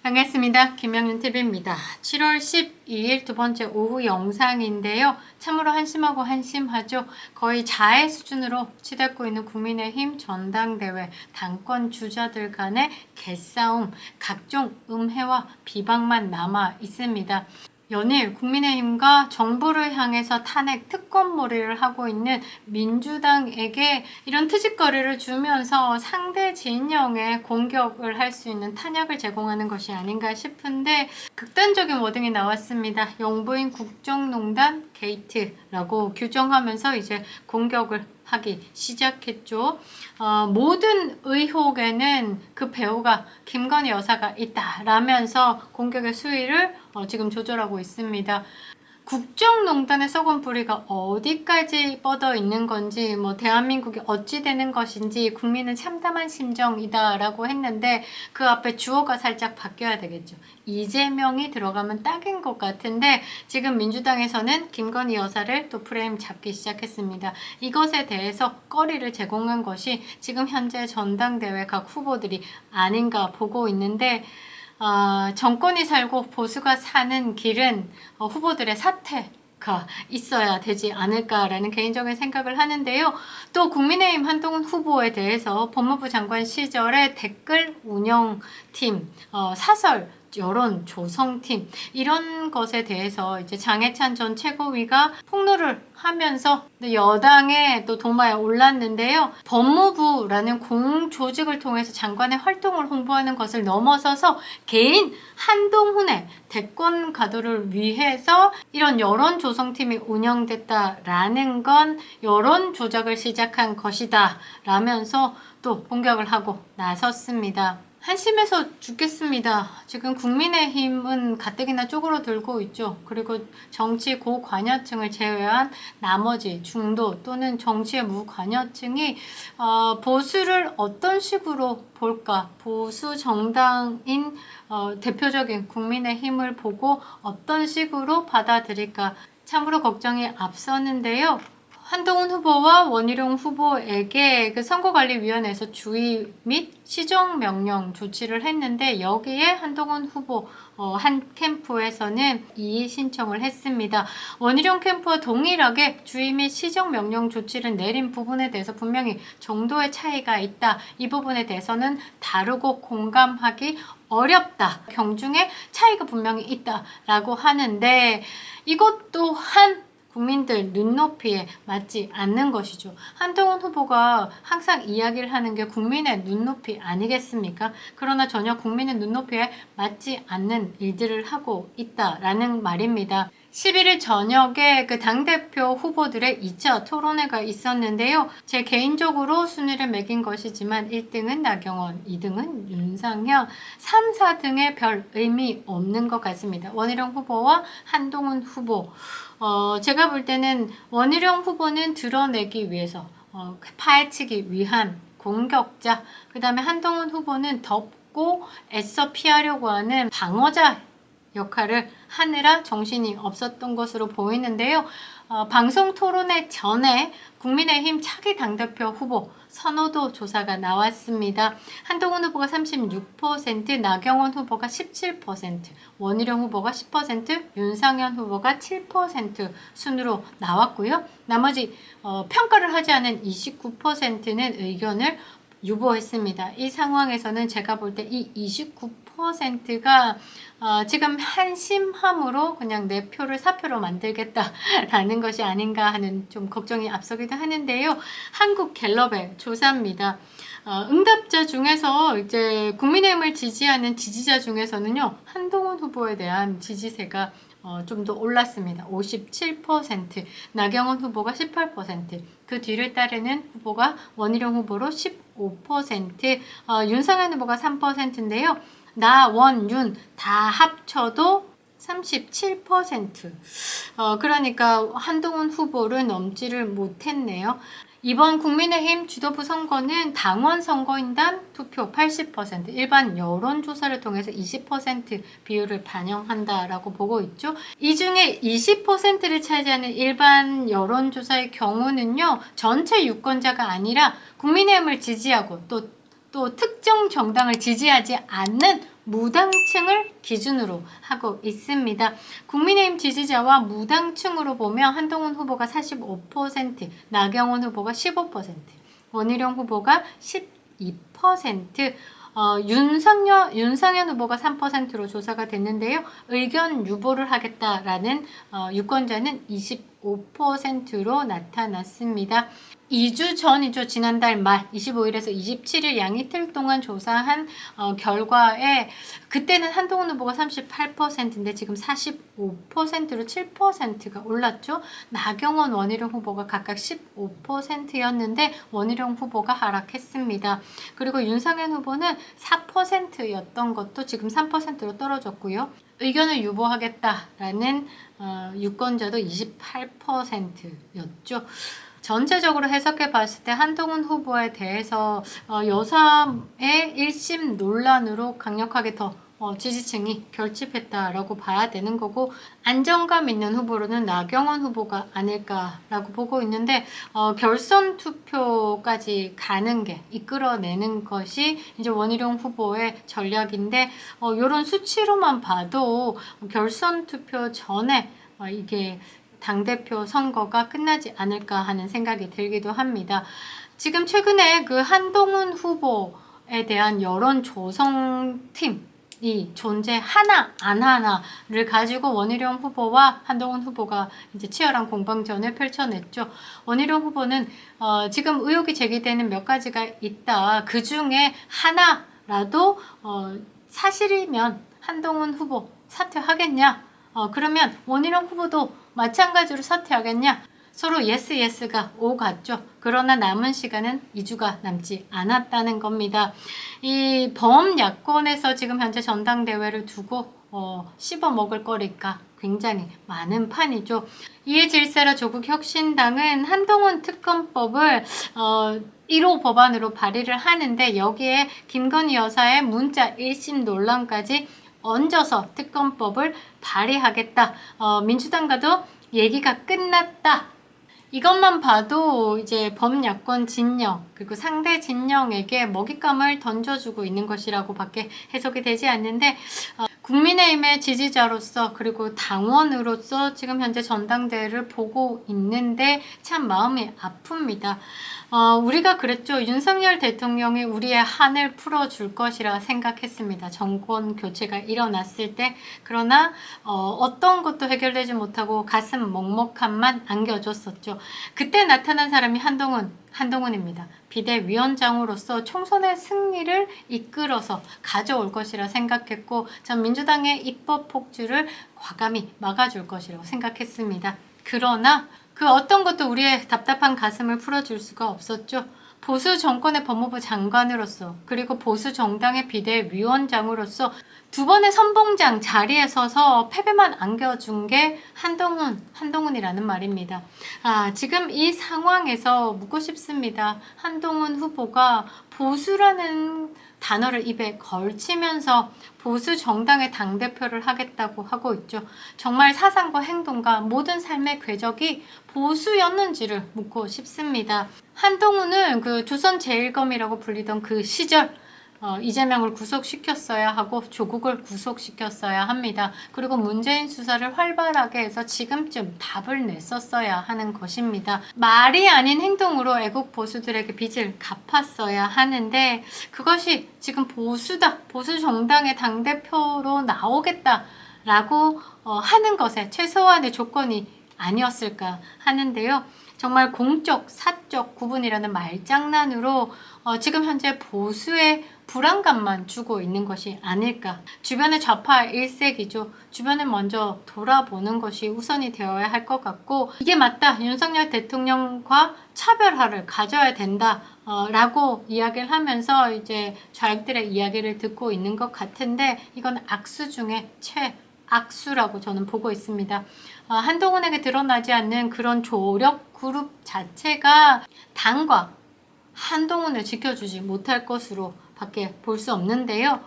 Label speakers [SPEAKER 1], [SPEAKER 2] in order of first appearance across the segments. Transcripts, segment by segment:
[SPEAKER 1] 반갑습니다. 김영윤TV입니다. 7월 12일 두 번째 오후 영상인데요. 참으로 한심하고 한심하죠. 거의 자해 수준으로 치닫고 있는 국민의힘 전당대회 당권 주자들 간의 개싸움, 각종 음해와 비방만 남아 있습니다. 연일 국민의힘과 정부를 향해서 탄핵 특검몰이를 하고 있는 민주당에게 이런 트집거리를 주면서 상대 진영에 공격을 할 수 있는 탄약을 제공하는 것이 아닌가 싶은데 극단적인 워딩이 나왔습니다. 영부인 국정농단 게이트라고 규정하면서 이제 공격을 하기 시작했죠. 모든 의혹에는 그 배우가 김건희 여사가 있다라면서 공격의 수위를 지금 조절하고 있습니다. 국정농단의 썩은 뿌리가 어디까지 뻗어 있는 건지, 대한민국이 어찌 되는 것인지 국민은 참담한 심정이다라고 했는데 그 앞에 주어가 살짝 바뀌어야 되겠죠. 이재명이 들어가면 딱인 것 같은데 지금 민주당에서는 김건희 여사를 또 프레임 잡기 시작했습니다. 이것에 대해서 거리를 제공한 것이 지금 현재 전당대회 각 후보들이 아닌가 보고 있는데 정권이 살고 보수가 사는 길은 후보들의 사퇴가 있어야 되지 않을까라는 개인적인 생각을 하는데요. 또 국민의힘 한동훈 후보에 대해서 법무부 장관 시절에 댓글 운영팀, 사설 여론 조성팀 이런 것에 대해서 이제 장해찬 전 최고위가 폭로를 하면서 여당의 또 도마에 올랐는데요. 법무부라는 공조직을 통해서 장관의 활동을 홍보하는 것을 넘어서서 개인 한동훈의 대권 가도를 위해서 이런 여론 조성팀이 운영됐다라는 건 여론 조작을 시작한 것이다 라면서 또 공격을 하고 나섰습니다. 한심해서 죽겠습니다. 지금 국민의힘은 가뜩이나 쪼그러들고 있죠. 그리고 정치 고관여층을 제외한 나머지 중도 또는 정치의 무관여층이 보수를 어떤 식으로 볼까? 보수 정당인 대표적인 국민의힘을 보고 어떤 식으로 받아들일까? 참으로 걱정이 앞서는데요. 한동훈 후보와 원희룡 후보에게 그 선거관리위원회에서 주의 및 시정명령 조치를 했는데 여기에 한동훈 후보 한 캠프에서는 이의 신청을 했습니다. 원희룡 캠프와 동일하게 주의 및 시정명령 조치를 내린 부분에 대해서 분명히 정도의 차이가 있다. 이 부분에 대해서는 다르고 공감하기 어렵다. 경중에 차이가 분명히 있다라고 하는데 이것 또한 국민들 눈높이에 맞지 않는 것이죠. 한동훈 후보가 항상 이야기를 하는 게 국민의 눈높이 아니겠습니까? 그러나 전혀 국민의 눈높이에 맞지 않는 일들을 하고 있다라는 말입니다. 11일 저녁에 그 당대표 후보들의 2차 토론회가 있었는데요. 제 개인적으로 순위를 매긴 것이지만 1등은 나경원, 2등은 윤상현, 3, 4등에 별 의미 없는 것 같습니다. 원희룡 후보와 한동훈 후보. 제가 볼 때는 원희룡 후보는 드러내기 위해서, 파헤치기 위한 공격자, 그 다음에 한동훈 후보는 덮고 애써 피하려고 하는 방어자 역할을 하느라 정신이 없었던 것으로 보이는데요. 방송 토론회 전에 국민의힘 차기 당대표 후보 선호도 조사가 나왔습니다. 한동훈 후보가 36%, 나경원 후보가 17%, 원희룡 후보가 10%, 윤상현 후보가 7% 순으로 나왔고요. 나머지 평가를 하지 않은 29%는 의견을 유보했습니다. 이 상황에서는 제가 볼 때 이 29%가 지금 한심함으로 그냥 내 표를 사표로 만들겠다라는 것이 아닌가 하는 좀 걱정이 앞서기도 하는데요. 한국갤럽의 조사입니다. 응답자 중에서 이제 국민의힘을 지지하는 지지자 중에서는요, 한동훈 후보에 대한 지지세가 좀 더 올랐습니다. 57%, 나경원 후보가 18%, 그 뒤를 따르는 후보가 원희룡 후보로 15%, 윤상현 후보가 3%인데요. 나, 원, 윤 다 합쳐도 37%. 그러니까 한동훈 후보를 넘지를 못했네요. 이번 국민의힘 지도부 선거는 당원 선거인단 투표 80%, 일반 여론조사를 통해서 20% 비율을 반영한다라고 보고 있죠. 이 중에 20%를 차지하는 일반 여론조사의 경우는요, 전체 유권자가 아니라 국민의힘을 지지하고 또 특정 정당을 지지하지 않는 무당층을 기준으로 하고 있습니다. 국민의힘 지지자와 무당층으로 보면 한동훈 후보가 45%, 나경원 후보가 15%, 원희룡 후보가 12%, 윤상현 후보가 3%로 조사가 됐는데요. 의견 유보를 하겠다라는 유권자는 25%로 나타났습니다. 2주 전이죠. 지난달 말 25일에서 27일 양 이틀 동안 조사한 결과에 그때는 한동훈 후보가 38%인데 지금 45%로 7%가 올랐죠. 나경원, 원희룡 후보가 각각 15%였는데 원희룡 후보가 하락했습니다. 그리고 윤상현 후보는 4%였던 것도 지금 3%로 떨어졌고요. 의견을 유보하겠다라는 유권자도 28%였죠. 전체적으로 해석해 봤을 때 한동훈 후보에 대해서 여삼의 1심 논란으로 강력하게 더 지지층이 결집했다라고 봐야 되는 거고, 안정감 있는 후보로는 나경원 후보가 아닐까라고 보고 있는데, 결선 투표까지 가는 게 이끌어내는 것이 이제 원희룡 후보의 전략인데, 이런 수치로만 봐도 결선 투표 전에 이게 당대표 선거가 끝나지 않을까 하는 생각이 들기도 합니다. 지금 최근에 그 한동훈 후보에 대한 여론 조성팀이 존재하나 안 하나를 가지고 원희룡 후보와 한동훈 후보가 이제 치열한 공방전을 펼쳐냈죠. 원희룡 후보는 지금 의혹이 제기되는 몇 가지가 있다. 그 중에 하나라도 사실이면 한동훈 후보 사퇴하겠냐? 그러면 원희룡 후보도 마찬가지로 사퇴하겠냐? 서로 예스가 오갔죠. 그러나 남은 시간은 2주가 남지 않았다는 겁니다. 이 범야권에서 지금 현재 전당대회를 두고 씹어 먹을 거리가 굉장히 많은 판이죠. 이에 질세라 조국혁신당은 한동훈 특검법을 1호 법안으로 발의를 하는데, 여기에 김건희 여사의 문자 1심 논란까지 얹어서 특검법을 발의하겠다. 민주당과도 얘기가 끝났다. 이것만 봐도 이제 범야권 진영 그리고 상대 진영에게 먹잇감을 던져주고 있는 것이라고 밖에 해석이 되지 않는데, 국민의힘의 지지자로서 그리고 당원으로서 지금 현재 전당대회를 보고 있는데 참 마음이 아픕니다. 우리가 그랬죠. 윤석열 대통령이 우리의 한을 풀어줄 것이라 생각했습니다. 정권 교체가 일어났을 때. 그러나 어떤 것도 해결되지 못하고 가슴 먹먹함만 안겨줬었죠. 그때 나타난 사람이 한동훈입니다. 비대위원장으로서 총선의 승리를 이끌어서 가져올 것이라 생각했고, 전 민주당의 입법 폭주를 과감히 막아줄 것이라고 생각했습니다. 그러나 그 어떤 것도 우리의 답답한 가슴을 풀어줄 수가 없었죠. 보수 정권의 법무부 장관으로서 그리고 보수 정당의 비대위원장으로서 두 번의 선봉장 자리에 서서 패배만 안겨준 게 한동훈이라는 말입니다. 지금 이 상황에서 묻고 싶습니다. 한동훈 후보가 보수라는 단어를 입에 걸치면서 보수 정당의 당대표를 하겠다고 하고 있죠. 정말 사상과 행동과 모든 삶의 궤적이 보수였는지를 묻고 싶습니다. 한동훈은 그 조선 제일검이라고 불리던 그 시절 이재명을 구속시켰어야 하고 조국을 구속시켰어야 합니다. 그리고 문재인 수사를 활발하게 해서 지금쯤 답을 냈었어야 하는 것입니다. 말이 아닌 행동으로 애국 보수들에게 빚을 갚았어야 하는데, 그것이 지금 보수다, 보수 정당의 당대표로 나오겠다라고 하는 것에 최소한의 조건이 아니었을까 하는데요. 정말 공적, 사적 구분이라는 말장난으로 지금 현재 보수의 불안감만 주고 있는 것이 아닐까. 주변의 좌파 일색이죠. 주변을 먼저 돌아보는 것이 우선이 되어야 할 것 같고, 이게 맞다, 윤석열 대통령과 차별화를 가져야 된다 라고 이야기를 하면서 이제 좌익들의 이야기를 듣고 있는 것 같은데, 이건 악수 중에 최악수라고 저는 보고 있습니다. 한동훈에게 드러나지 않는 그런 조력 그룹 자체가 당과 한동훈을 지켜주지 못할 것으로 밖에 볼 수 없는데요.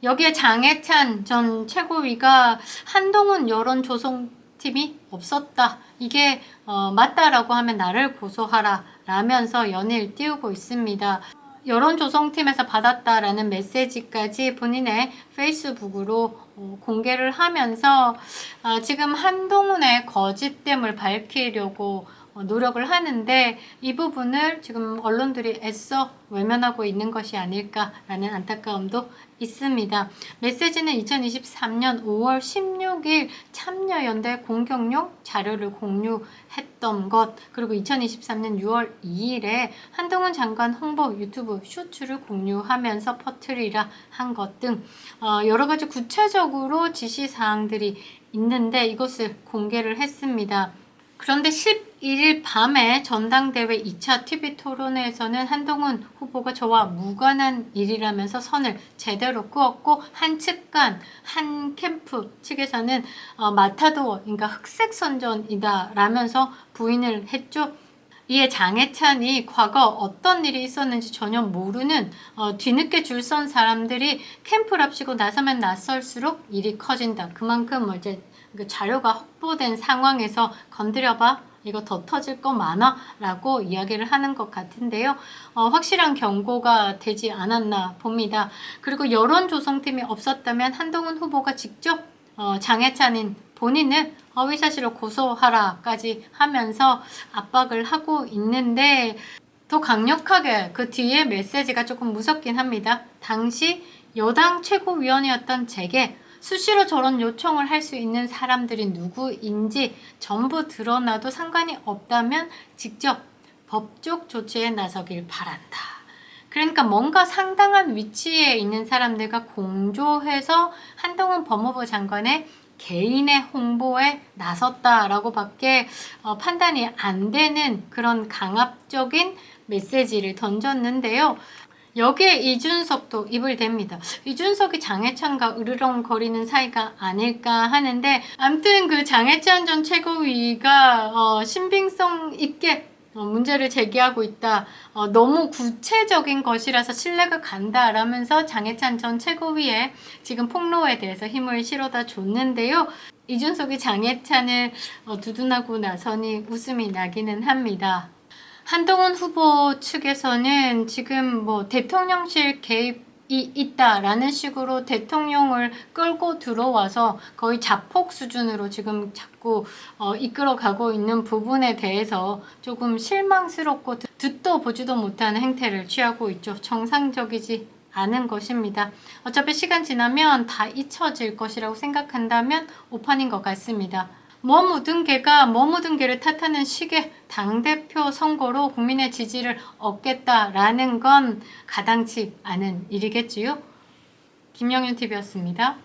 [SPEAKER 1] 여기에 장해찬 전 최고위가 한동훈 여론조성팀이 없었다. 이게 맞다라고 하면 나를 고소하라 라면서 연일 띄우고 있습니다. 여론조성팀에서 받았다라는 메시지까지 본인의 페이스북으로 공개를 하면서 지금 한동훈의 거짓됨을 밝히려고 노력을 하는데 이 부분을 지금 언론들이 애써 외면하고 있는 것이 아닐까라는 안타까움도 있습니다. 메시지는 2023년 5월 16일 참여연대 공격용 자료를 공유했던 것, 그리고 2023년 6월 2일에 한동훈 장관 홍보 유튜브 쇼츠를 공유하면서 퍼뜨리라 한 것 등 여러 가지 구체적으로 지시사항들이 있는데 이것을 공개를 했습니다. 그런데 11일 밤에 전당대회 2차 TV 토론회에서는 한동훈 후보가 저와 무관한 일이라면서 선을 제대로 그었고, 한 측간, 한 캠프 측에서는 마타도어, 그러니까 흑색 선전이다 라면서 부인을 했죠. 이에 장해찬이 과거 어떤 일이 있었는지 전혀 모르는 뒤늦게 줄 선 사람들이 캠프를 합치고 나서면 나설수록 일이 커진다. 그만큼 이제 자료가 확보된 상황에서 건드려봐 이거 더 터질 거 많아 라고 이야기를 하는 것 같은데요. 확실한 경고가 되지 않았나 봅니다. 그리고 여론조성팀이 없었다면 한동훈 후보가 직접 장해찬인 본인을 허위사실을 고소하라까지 하면서 압박을 하고 있는데, 더 강력하게 그 뒤에 메시지가 조금 무섭긴 합니다. 당시 여당 최고위원이었던 제게 수시로 저런 요청을 할 수 있는 사람들이 누구인지 전부 드러나도 상관이 없다면 직접 법적 조치에 나서길 바란다. 그러니까 뭔가 상당한 위치에 있는 사람들과 공조해서 한동훈 법무부 장관의 개인의 홍보에 나섰다라고 밖에 판단이 안 되는 그런 강압적인 메시지를 던졌는데요. 여기에 이준석도 입을 댑니다. 이준석이 장해찬과 으르렁거리는 사이가 아닐까 하는데, 아무튼 그 장해찬 전 최고위가 신빙성 있게 문제를 제기하고 있다. 너무 구체적인 것이라서 신뢰가 간다 라면서 장해찬 전 최고위에 지금 폭로에 대해서 힘을 실어다 줬는데요. 이준석이 장해찬을 두둔하고 나서니 웃음이 나기는 합니다. 한동훈 후보 측에서는 지금 대통령실 개입이 있다라는 식으로 대통령을 끌고 들어와서 거의 자폭 수준으로 지금 자꾸 이끌어가고 있는 부분에 대해서 조금 실망스럽고 듣도 보지도 못하는 행태를 취하고 있죠. 정상적이지 않은 것입니다. 어차피 시간 지나면 다 잊혀질 것이라고 생각한다면 오판인 것 같습니다. 뭐 묻은 개를 탓하는 식의 당대표 선거로 국민의 지지를 얻겠다라는 건 가당치 않은 일이겠지요. 김영윤 TV였습니다.